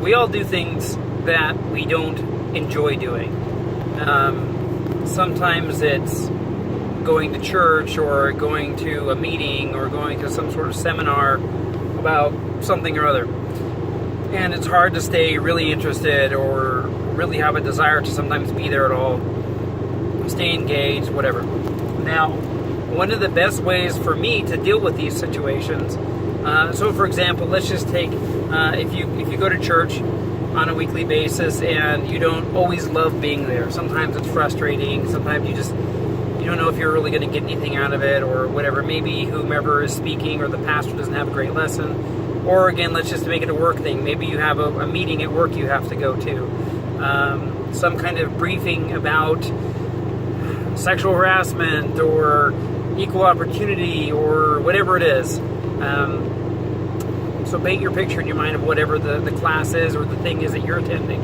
we all do things that we don't enjoy doing. Sometimes it's going to church or going to a meeting or going to some sort of seminar about something or other. And it's hard to stay really interested or really have a desire to sometimes be there at all, stay engaged, whatever. Now, one of the best ways for me to deal with these situations, so for example, let's just take, if you go to church on a weekly basis and you don't always love being there. Sometimes it's frustrating, sometimes you don't know if you're really going to get anything out of it or whatever. Maybe whomever is speaking or the pastor doesn't have a great lesson. Or again, let's just make it a work thing. Maybe you have a meeting at work you have to go to. Some kind of briefing about sexual harassment or equal opportunity or whatever it is. So paint your picture in your mind of whatever the class is or the thing is that you're attending.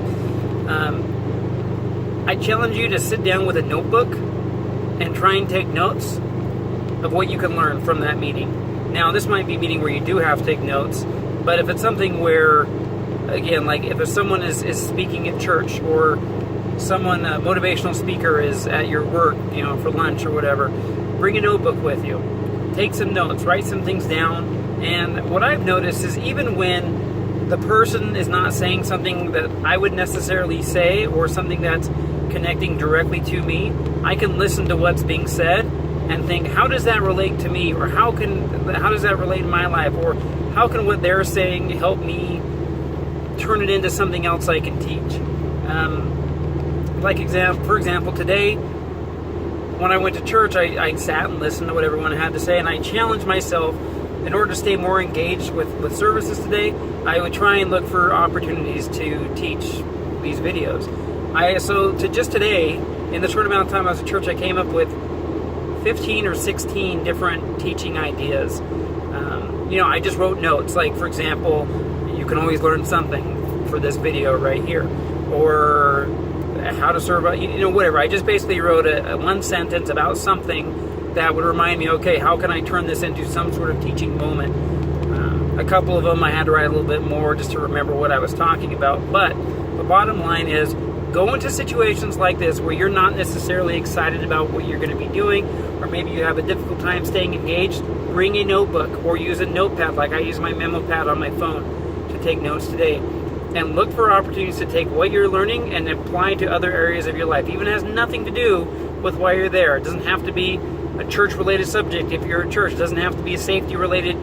I challenge you to sit down with a notebook and try and take notes of what you can learn from that meeting. Now, this might be a meeting where you do have to take notes, but if it's something where, again, like if someone is speaking at church or someone, a motivational speaker is at your work, for lunch or whatever, bring a notebook with you. Take some notes, write some things down. And what I've noticed is even when the person is not saying something that I would necessarily say or something that's connecting directly to me, I can listen to what's being said and think, how does that relate to me? Or how does that relate in my life? Or how can what they're saying help me turn it into something else I can teach? For example, today, when I went to church, I sat and listened to what everyone had to say, and I challenged myself, in order to stay more engaged with services today, I would try and look for opportunities to teach these videos. So just today, in the short amount of time I was at church, I came up with 15 or 16 different teaching ideas. I just wrote notes, like, for example, you can always learn something for this video right here, or how to serve, whatever. I just basically wrote a one sentence about something that would remind me, okay, how can I turn this into some sort of teaching moment? A couple of them I had to write a little bit more just to remember what I was talking about. But the bottom line is, go into situations like this where you're not necessarily excited about what you're going to be doing, or maybe you have a difficult time staying engaged. Bring a notebook or use a notepad, like I use my memo pad on my phone to take notes today. And look for opportunities to take what you're learning and apply to other areas of your life. Even has nothing to do with why you're there. It doesn't have to be a church-related subject if you're at church. It doesn't have to be a safety-related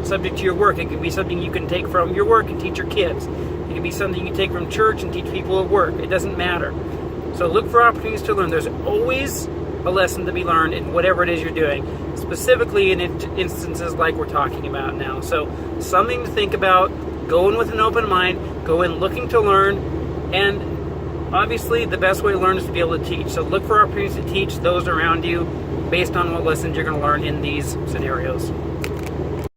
subject to your work. It could be something you can take from your work and teach your kids. It could be something you can take from church and teach people at work. It doesn't matter. So look for opportunities to learn. There's always a lesson to be learned in whatever it is you're doing, specifically in instances like we're talking about now. So something to think about. Go in with an open mind. Go in looking to learn. And obviously, the best way to learn is to be able to teach. So look for opportunities to teach those around you based on what lessons you're going to learn in these scenarios.